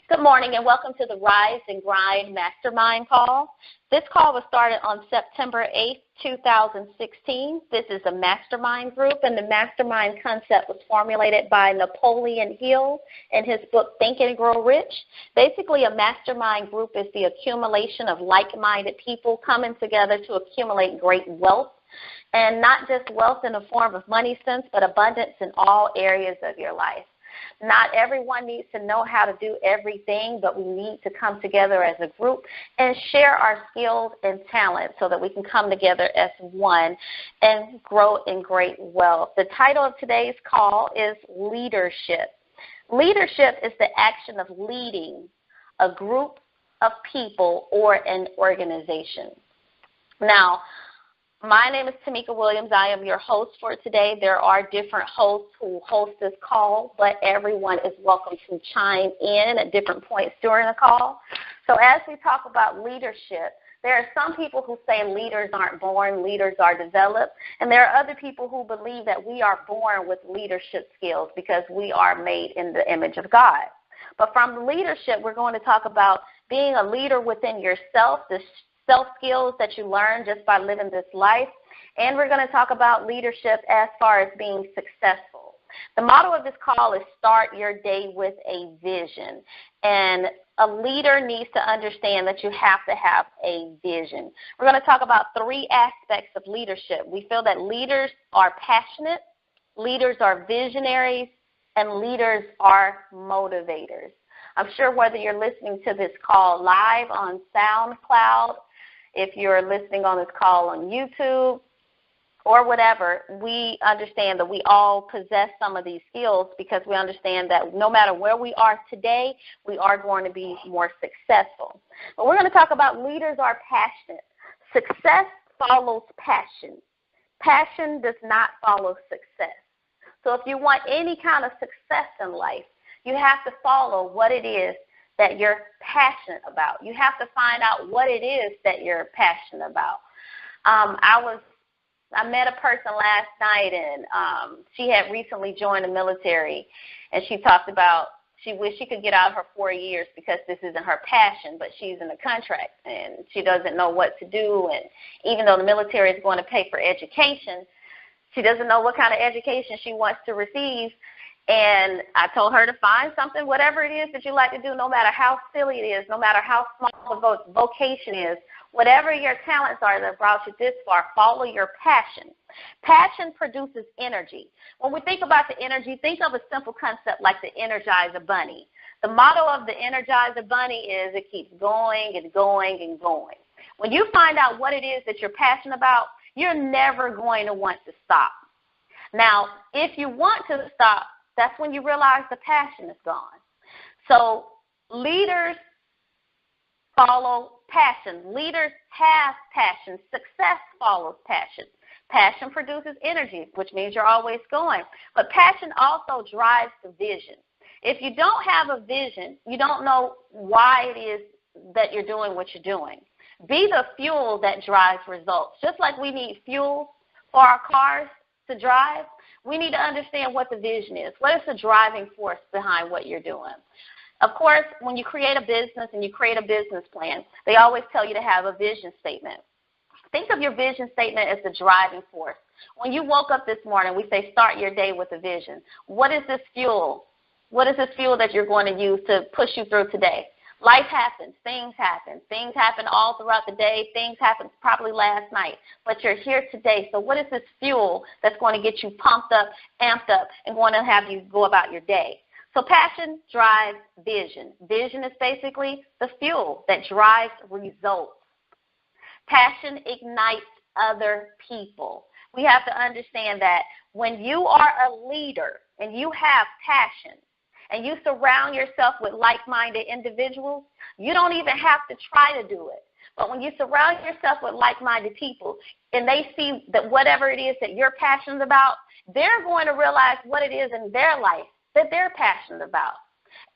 Good morning and welcome to the Rise and Grind Mastermind call. This call was started on September 8th, 2016. This is a mastermind group, and the mastermind concept was formulated by Napoleon Hill in his book Think and Grow Rich. Basically, a mastermind group is the accumulation of like-minded people coming together to accumulate great wealth, and not just wealth in the form of money sense, but abundance in all areas of your life. Not everyone needs to know how to do everything, but we need to come together as a group and share our skills and talents so that we can come together as one and grow in great wealth. The title of today's call is Leadership. Leadership is the action of leading a group of people or an organization. Now, my name is Timeka Williams. I am your host for today. There are different hosts who host this call, but everyone is welcome to chime in at different points during the call. So as we talk about leadership, there are some people who say leaders aren't born, leaders are developed, and there are other people who believe that we are born with leadership skills because we are made in the image of God. But from leadership, we're going to talk about being a leader within yourself, the self-skills that you learn just by living this life, and we're going to talk about leadership as far as being successful. The motto of this call is start your day with a vision, and a leader needs to understand that you have to have a vision. We're going to talk about three aspects of leadership. We feel that leaders are passionate, leaders are visionaries, and leaders are motivators. I'm sure whether you're listening to this call live on SoundCloud, if you're listening on this call on YouTube or whatever, we understand that we all possess some of these skills because we understand that no matter where we are today, we are going to be more successful. But we're going to talk about leaders are passionate. Success follows passion. Passion does not follow success. So if you want any kind of success in life, you have to follow what it is that you're passionate about. You have to find out what it is that you're passionate about. I met a person last night, and she had recently joined the military, and she talked about she wished she could get out of her 4 years because this isn't her passion, but she's in a contract, and she doesn't know what to do. And even though the military is going to pay for education, she doesn't know what kind of education she wants to receive. And I told her to find something, whatever it is that you like to do, no matter how silly it is, no matter how small the vocation is, whatever your talents are that brought you this far, follow your passion. Passion produces energy. When we think about the energy, think of a simple concept like the Energizer Bunny. The motto of the Energizer Bunny is it keeps going and going and going. When you find out what it is that you're passionate about, you're never going to want to stop. Now, if you want to stop, that's when you realize the passion is gone. So leaders follow passion. Leaders have passion. Success follows passion. Passion produces energy, which means you're always going. But passion also drives the vision. If you don't have a vision, you don't know why it is that you're doing what you're doing. Be the fuel that drives results. Just like we need fuel for our cars to drive, we need to understand what the vision is. What is the driving force behind what you're doing? Of course, when you create a business and you create a business plan, they always tell you to have a vision statement. Think of your vision statement as the driving force. When you woke up this morning, we say start your day with a vision. What is this fuel? What is this fuel that you're going to use to push you through today? Life happens. Things happen all throughout the day. Things happened probably last night, but you're here today. So what is this fuel that's going to get you pumped up, amped up, and going to have you go about your day? So passion drives vision. Vision is basically the fuel that drives results. Passion ignites other people. We have to understand that when you are a leader and you have passion, and you surround yourself with like-minded individuals, you don't even have to try to do it. But when you surround yourself with like-minded people and they see that whatever it is that you're passionate about, they're going to realize what it is in their life that they're passionate about.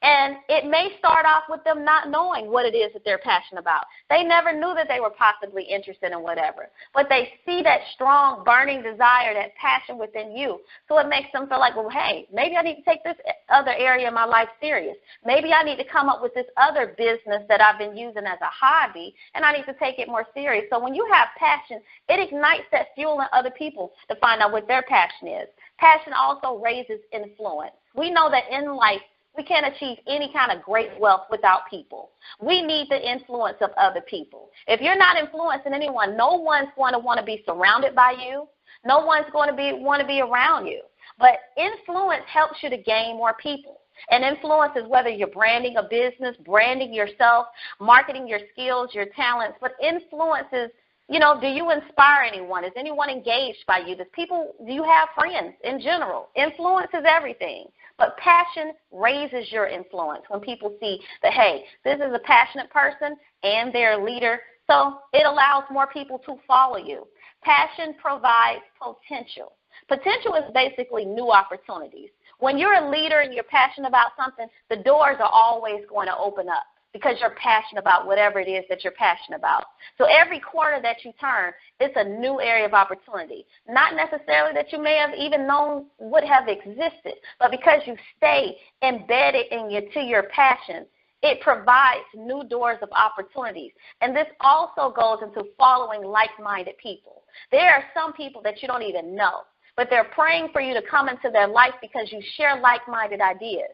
And it may start off with them not knowing what it is that they're passionate about. They never knew that they were possibly interested in whatever. But they see that strong, burning desire, that passion within you. So it makes them feel like, well, hey, maybe I need to take this other area of my life serious. Maybe I need to come up with this other business that I've been using as a hobby, and I need to take it more serious. So when you have passion, it ignites that fuel in other people to find out what their passion is. Passion also raises influence. We know that in life, we can't achieve any kind of great wealth without people. We need the influence of other people. If you're not influencing anyone, no one's going to want to be surrounded by you. No one's going to want to be around you. But influence helps you to gain more people. And influence is whether you're branding a business, branding yourself, marketing your skills, your talents. But influence is, do you inspire anyone? Is anyone engaged by you? Do you have friends in general? Influence is everything. But passion raises your influence when people see that, hey, this is a passionate person and they're a leader. So it allows more people to follow you. Passion provides potential. Potential is basically new opportunities. When you're a leader and you're passionate about something, the doors are always going to open up, because you're passionate about whatever it is that you're passionate about. So every corner that you turn, it's a new area of opportunity. Not necessarily that you may have even known would have existed, but because you stay embedded to your passion, it provides new doors of opportunities. And this also goes into following like-minded people. There are some people that you don't even know, but they're praying for you to come into their life because you share like-minded ideas.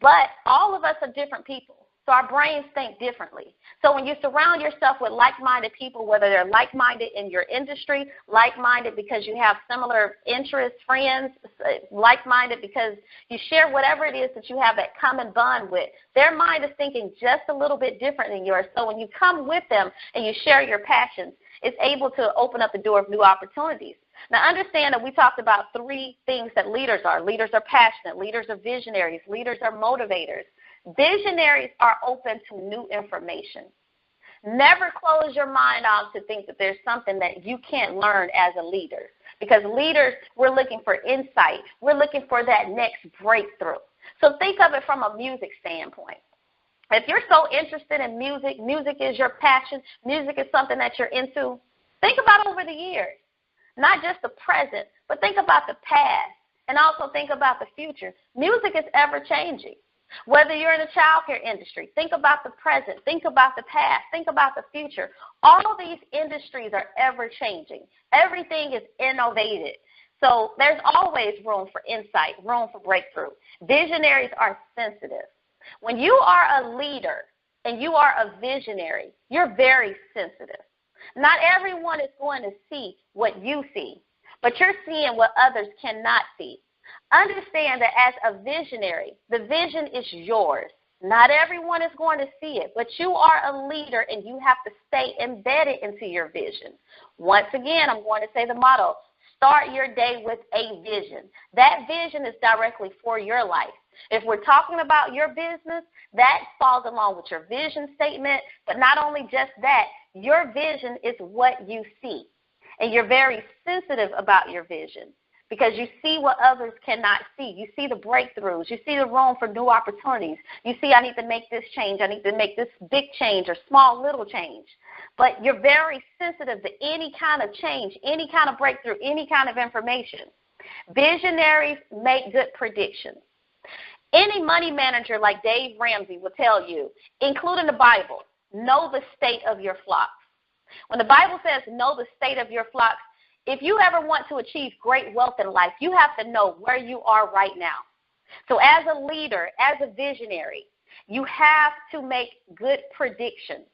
But all of us are different people. So our brains think differently. So when you surround yourself with like-minded people, whether they're like-minded in your industry, like-minded because you have similar interests, friends, like-minded because you share whatever it is that you have that common bond with, their mind is thinking just a little bit different than yours. So when you come with them and you share your passions, it's able to open up the door of new opportunities. Now, understand that we talked about three things that leaders are. Leaders are passionate. Leaders are visionaries. Leaders are motivators. Visionaries are open to new information. Never close your mind off to think that there's something that you can't learn as a leader. Because leaders, we're looking for insight. We're looking for that next breakthrough. So think of it from a music standpoint. If you're so interested in music, music is your passion, music is something that you're into, think about over the years. Not just the present, but think about the past, and also think about the future. Music is ever changing. Whether you're in the child care industry, think about the present, think about the past, think about the future. All these industries are ever changing. Everything is innovated. So there's always room for insight, room for breakthrough. Visionaries are sensitive. When you are a leader and you are a visionary, you're very sensitive. Not everyone is going to see what you see, but you're seeing what others cannot see. Understand that as a visionary, the vision is yours. Not everyone is going to see it, but you are a leader and you have to stay embedded into your vision. Once again, I'm going to say the motto, start your day with a vision. That vision is directly for your life. If we're talking about your business, that falls along with your vision statement, but not only just that, your vision is what you see, and you're very sensitive about your vision because you see what others cannot see. You see the breakthroughs. You see the room for new opportunities. You see, I need to make this change. I need to make this big change or small little change. But you're very sensitive to any kind of change, any kind of breakthrough, any kind of information. Visionaries make good predictions. Any money manager like Dave Ramsey will tell you, including the Bible, know the state of your flocks. When the Bible says know the state of your flocks, if you ever want to achieve great wealth in life, you have to know where you are right now. So as a leader, as a visionary, you have to make good predictions.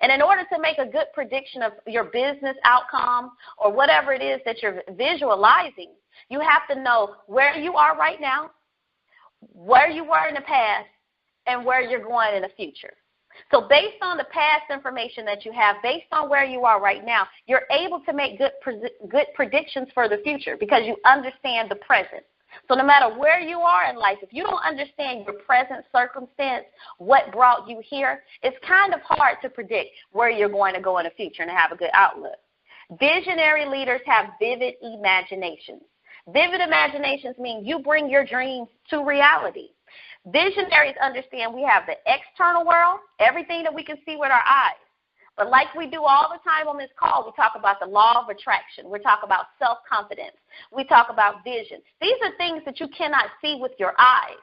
And in order to make a good prediction of your business outcome or whatever it is that you're visualizing, you have to know where you are right now, where you were in the past, and where you're going in the future. So based on the past information that you have, based on where you are right now, you're able to make good predictions for the future because you understand the present. So no matter where you are in life, if you don't understand your present circumstance, what brought you here, it's kind of hard to predict where you're going to go in the future and have a good outlook. Visionary leaders have vivid imaginations. Vivid imaginations mean you bring your dreams to reality. Visionaries understand we have the external world, everything that we can see with our eyes. But like we do all the time on this call, we talk about the law of attraction. We talk about self-confidence. We talk about vision. These are things that you cannot see with your eyes,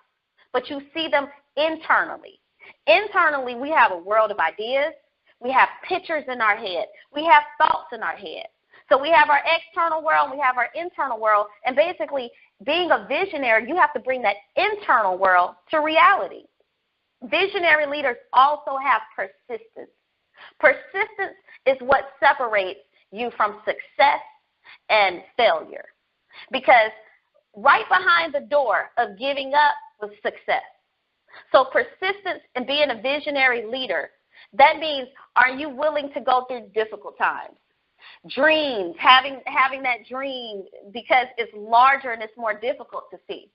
but you see them internally. Internally, we have a world of ideas. We have pictures in our head. We have thoughts in our head. So we have our external world, we have our internal world, and basically being a visionary, you have to bring that internal world to reality. Visionary leaders also have persistence. Persistence is what separates you from success and failure, because right behind the door of giving up was success. So persistence in being a visionary leader, that means, are you willing to go through difficult times? Dreams, having that dream because it's larger and it's more difficult to see.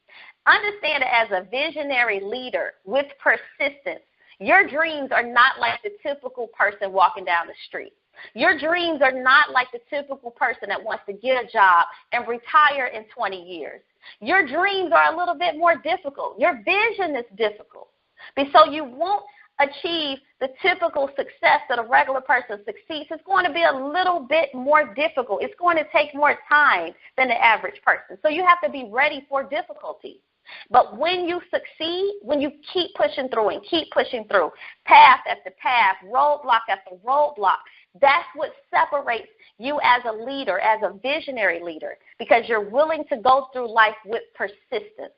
Understand that as a visionary leader with persistence, your dreams are not like the typical person walking down the street. Your dreams are not like the typical person that wants to get a job and retire in 20 years. Your dreams are a little bit more difficult. Your vision is difficult. So you won't achieve the typical success that a regular person succeeds. It's going to be a little bit more difficult. It's going to take more time than the average person. So you have to be ready for difficulty. But when you succeed, when you keep pushing through and keep pushing through, path after path, roadblock after roadblock, that's what separates you as a leader, as a visionary leader, because you're willing to go through life with persistence.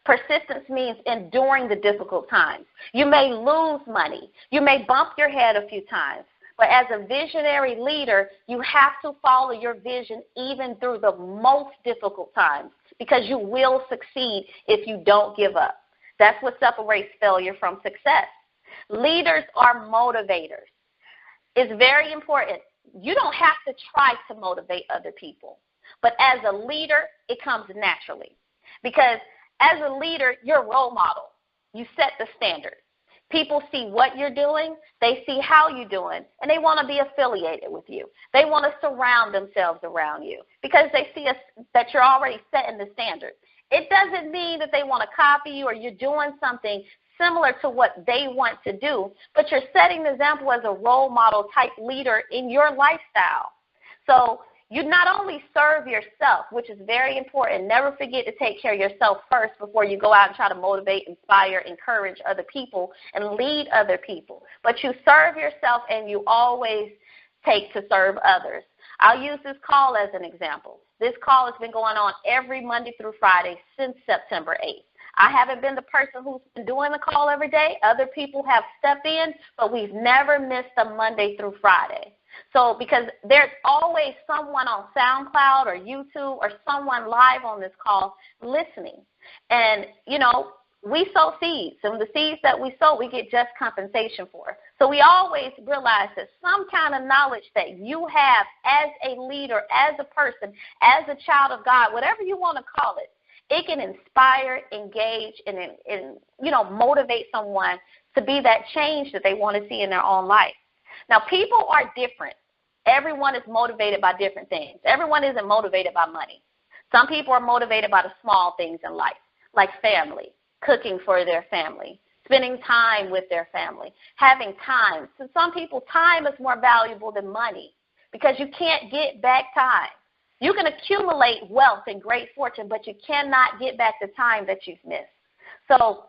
Persistence means enduring the difficult times. You may lose money. You may bump your head a few times. But as a visionary leader, you have to follow your vision even through the most difficult times, because you will succeed if you don't give up. That's what separates failure from success. Leaders are motivators. It's very important. You don't have to try to motivate other people. But as a leader, it comes naturally. Because as a leader, you're a role model. You set the standard. People see what you're doing, they see how you're doing, and they want to be affiliated with you. They want to surround themselves around you because they see that you're already setting the standard. It doesn't mean that they want to copy you or you're doing something similar to what they want to do, but you're setting the example as a role model type leader in your lifestyle. So you not only serve yourself, which is very important. Never forget to take care of yourself first before you go out and try to motivate, inspire, encourage other people, and lead other people. But you serve yourself, and you always take to serve others. I'll use this call as an example. This call has been going on every Monday through Friday since September 8th. I haven't been the person who's been doing the call every day. Other people have stepped in, but we've never missed a Monday through Friday. So because there's always someone on SoundCloud or YouTube or someone live on this call listening. And, you know, we sow seeds. And the seeds that we sow, we get just compensation for. So we always realize that some kind of knowledge that you have as a leader, as a person, as a child of God, whatever you want to call it, it can inspire, engage, and motivate someone to be that change that they want to see in their own life. Now, people are different. Everyone is motivated by different things. Everyone isn't motivated by money. Some people are motivated by the small things in life, like family, cooking for their family, spending time with their family, having time. So some people, time is more valuable than money because you can't get back time. You can accumulate wealth and great fortune, but you cannot get back the time that you've missed. So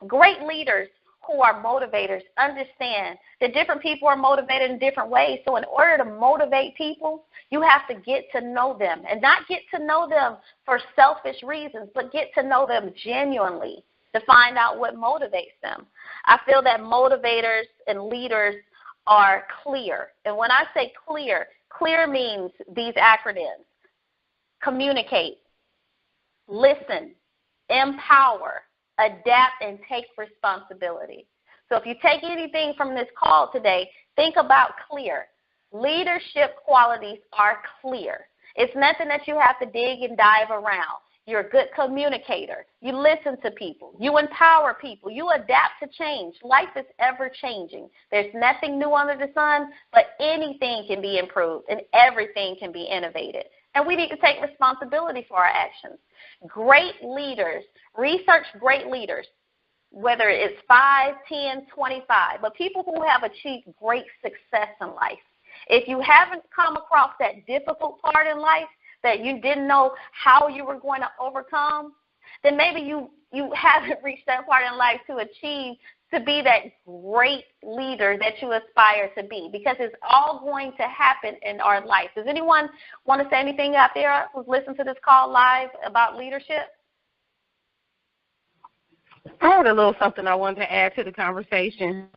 great leaders who are motivators understand that different people are motivated in different ways. So in order to motivate people, you have to get to know them, and not get to know them for selfish reasons, but get to know them genuinely to find out what motivates them. I feel that motivators and leaders are clear. And when I say clear, clear means these acronyms: communicate, listen, empower, adapt, and take responsibility. So if you take anything from this call today, think about clear. Leadership qualities are clear. It's nothing that you have to dig and dive around. You're a good communicator. You listen to people. You empower people. You adapt to change. Life is ever changing. There's nothing new under the sun, but anything can be improved and everything can be innovated. And we need to take responsibility for our actions. Great leaders, research great leaders. whether it's 5, 10, 25, but people who have achieved great success in life. If you haven't come across that difficult part in life that you didn't know how you were going to overcome, then maybe you haven't reached that part in life to achieve, to be that great leader that you aspire to be, because it's all going to happen in our life. Does anyone want to say anything out there who's listening to this call live about leadership? I had a little something I wanted to add to the conversation.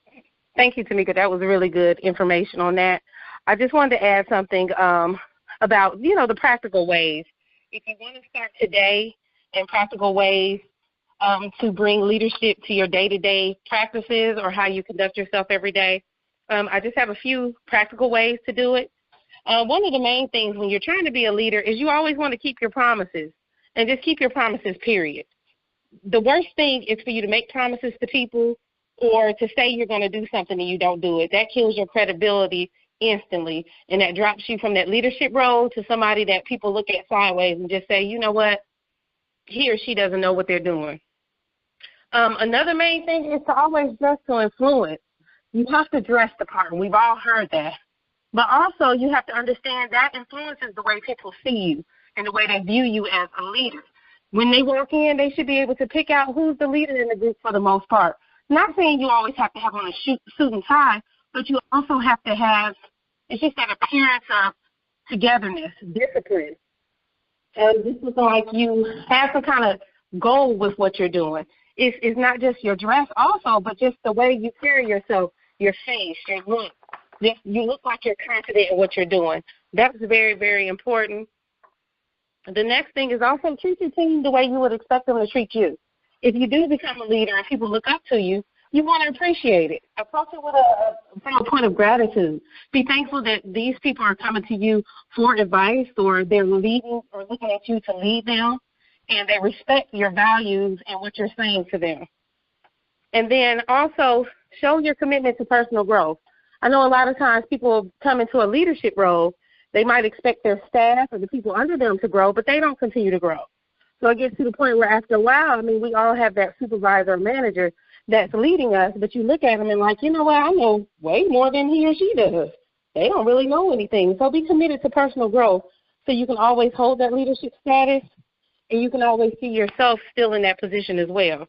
Thank you, Timeka. That was really good information on that. I just wanted to add something about, the practical ways. If you want to start today in practical ways to bring leadership to your day-to-day practices or how you conduct yourself every day, I just have a few practical ways to do it. One of the main things when you're trying to be a leader is you always want to keep your promises, and just keep your promises, period. The worst thing is for you to make promises to people or to say you're going to do something and you don't do it. That kills your credibility instantly, and that drops you from that leadership role to somebody that people look at sideways and just say, you know what, he or she doesn't know what they're doing. Another main thing is to always dress to influence. You have to dress the part, and we've all heard that. But also you have to understand that influences the way people see you and the way they view you as a leader. When they walk in, they should be able to pick out who's the leader in the group for the most part. Not saying you always have to have on a suit and tie, but you also have to have, it's just that appearance of togetherness, discipline. Just looking like you have some kind of goal with what you're doing. It's not just your dress also, but just the way you carry yourself, your face, your look. You look like you're confident in what you're doing. That's very, very important. The next thing is also treat your team the way you would expect them to treat you. If you do become a leader and people look up to you, you want to appreciate it. Approach it from a point of gratitude. Be thankful that these people are coming to you for advice, or they're leading or looking at you to lead them, and they respect your values and what you're saying to them. And then also show your commitment to personal growth. I know a lot of times people come into a leadership role, they might expect their staff or the people under them to grow, but they don't continue to grow. So it gets to the point where after a while, we all have that supervisor or manager that's leading us, but you look at them and like, you know what, I know way more than he or she does. They don't really know anything. So be committed to personal growth so you can always hold that leadership status, and you can always see yourself still in that position as well.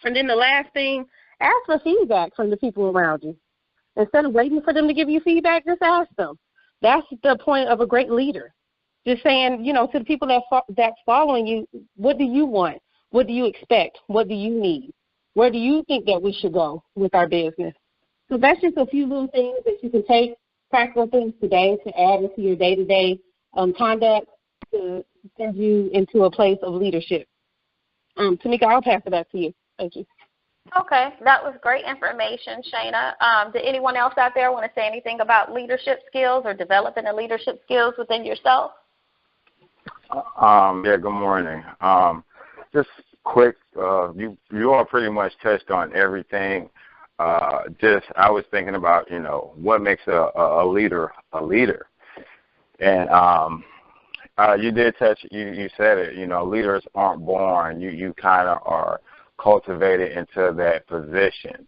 And then the last thing, ask for feedback from the people around you. Instead of waiting for them to give you feedback, just ask them. That's the point of a great leader. Just saying, to the people that's following you, what do you want? What do you expect? What do you need? Where do you think that we should go with our business? So that's just a few little things that you can take, practical things today to add into your day-to-day conduct to send you into a place of leadership. Timeka, I'll pass it back to you. Thank you. Okay, that was great information, Shana. Did anyone else out there want to say anything about leadership skills or developing the leadership skills within yourself? Good morning. Just quick, you all pretty much touched on everything. I was thinking about, what makes a leader a leader. And you did touch, you said it, leaders aren't born. You kind of are cultivated into that position.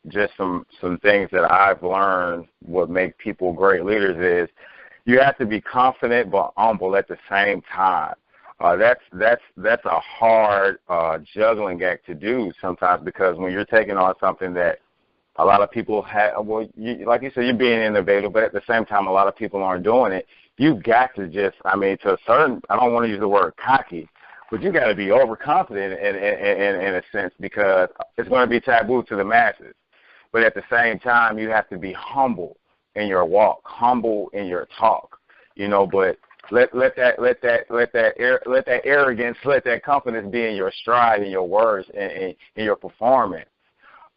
Just some things that I've learned what make people great leaders is you have to be confident but humble at the same time. That's a hard juggling act to do sometimes, because when you're taking on something that a lot of people have, like you said, you're being innovative, but at the same time a lot of people aren't doing it. You've got to just, to a certain, I don't want to use the word cocky, but you got to be overconfident in a sense, because it's going to be taboo to the masses. But at the same time, you have to be humble in your walk, humble in your talk, But let that arrogance, let that confidence be in your stride, in your words, and in your performance.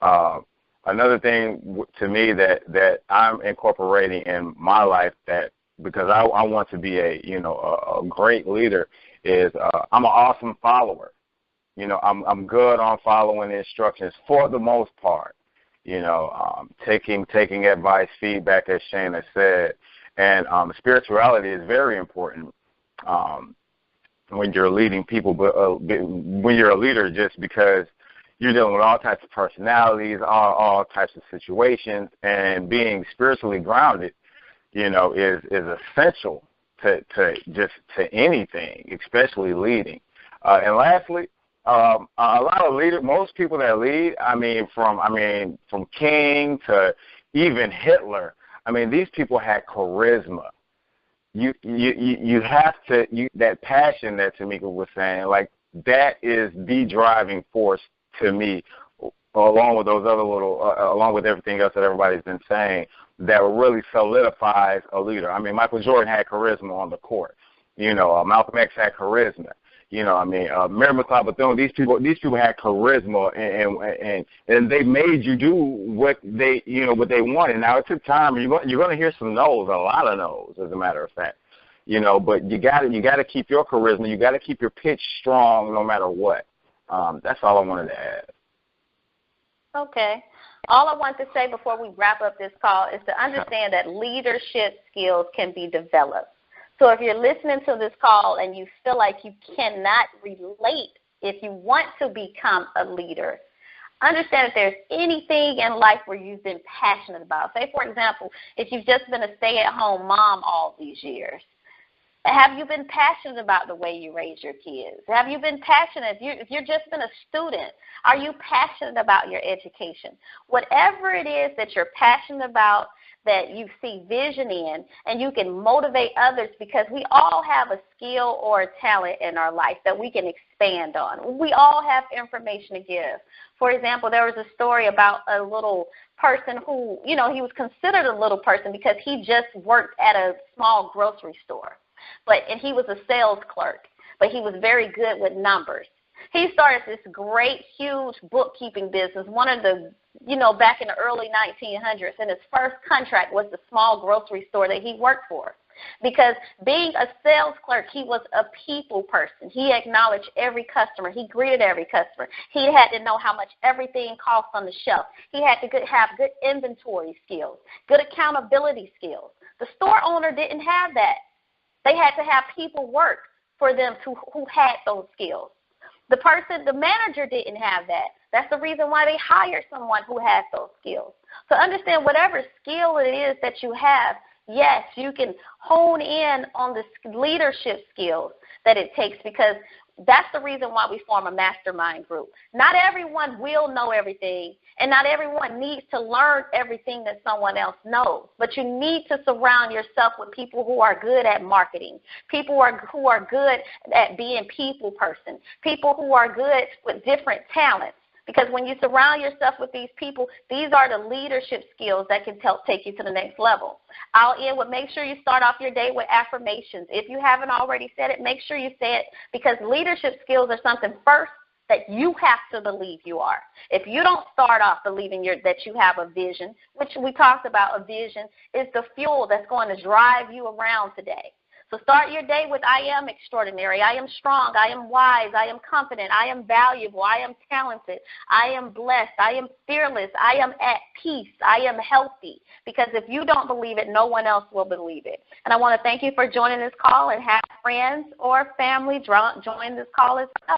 Another thing to me that I'm incorporating in my life, that because I want to be a great leader, is I'm an awesome follower. I'm good on following instructions for the most part. Taking advice, feedback, as Shana said, and spirituality is very important when you're leading people. But when you're a leader, just because you're dealing with all types of personalities, all types of situations, and being spiritually grounded, is essential to anything, especially leading. And lastly, a lot of leaders, most people that lead, from King to even Hitler, these people had charisma. You have to, that passion that Timeka was saying, like, that is the driving force to me, along with those other along with everything else that everybody's been saying, that really solidifies a leader. Michael Jordan had charisma on the court. Malcolm X had charisma. Mary McLeod Bethune, these people had charisma, and they made you do what they wanted. Now it took time. You're going to hear some no's, a lot of no's, as a matter of fact. But you got to keep your charisma. You got to keep your pitch strong, no matter what. That's all I wanted to add. Okay. All I want to say before we wrap up this call is to understand that leadership skills can be developed. So if you're listening to this call and you feel like you cannot relate, if you want to become a leader, understand that there's anything in life where you've been passionate about. Say, for example, if you've just been a stay-at-home mom all these years, have you been passionate about the way you raise your kids? Have you been passionate? If you've just been a student, are you passionate about your education? Whatever it is that you're passionate about, that you see vision in, and you can motivate others, because we all have a skill or a talent in our life that we can expand on. We all have information to give. For example, there was a story about a little person who, he was considered a little person because he just worked at a small grocery store. And he was a sales clerk, but he was very good with numbers. He started this great, huge bookkeeping business, one of the, back in the early 1900s, and his first contract was the small grocery store that he worked for. Because being a sales clerk, he was a people person. He acknowledged every customer. He greeted every customer. He had to know how much everything cost on the shelf. He had to have good inventory skills, good accountability skills. The store owner didn't have that. They had to have people work for them who had those skills. The manager didn't have that. That's the reason why they hired someone who had those skills. So understand, whatever skill it is that you have, yes, you can hone in on the leadership skills that it takes, because that's the reason why we form a mastermind group. Not everyone will know everything, and not everyone needs to learn everything that someone else knows. But you need to surround yourself with people who are good at marketing, people who are good at being people person, people who are good with different talents. Because when you surround yourself with these people, these are the leadership skills that can help take you to the next level. I'll end with, make sure you start off your day with affirmations. If you haven't already said it, make sure you say it, because leadership skills are something first that you have to believe you are. If you don't start off believing that you have a vision, which we talked about, a vision is the fuel that's going to drive you around today. So start your day with, I am extraordinary, I am strong, I am wise, I am confident, I am valuable, I am talented, I am blessed, I am fearless, I am at peace, I am healthy. Because if you don't believe it, no one else will believe it. And I want to thank you for joining this call, and have friends or family join this call as well.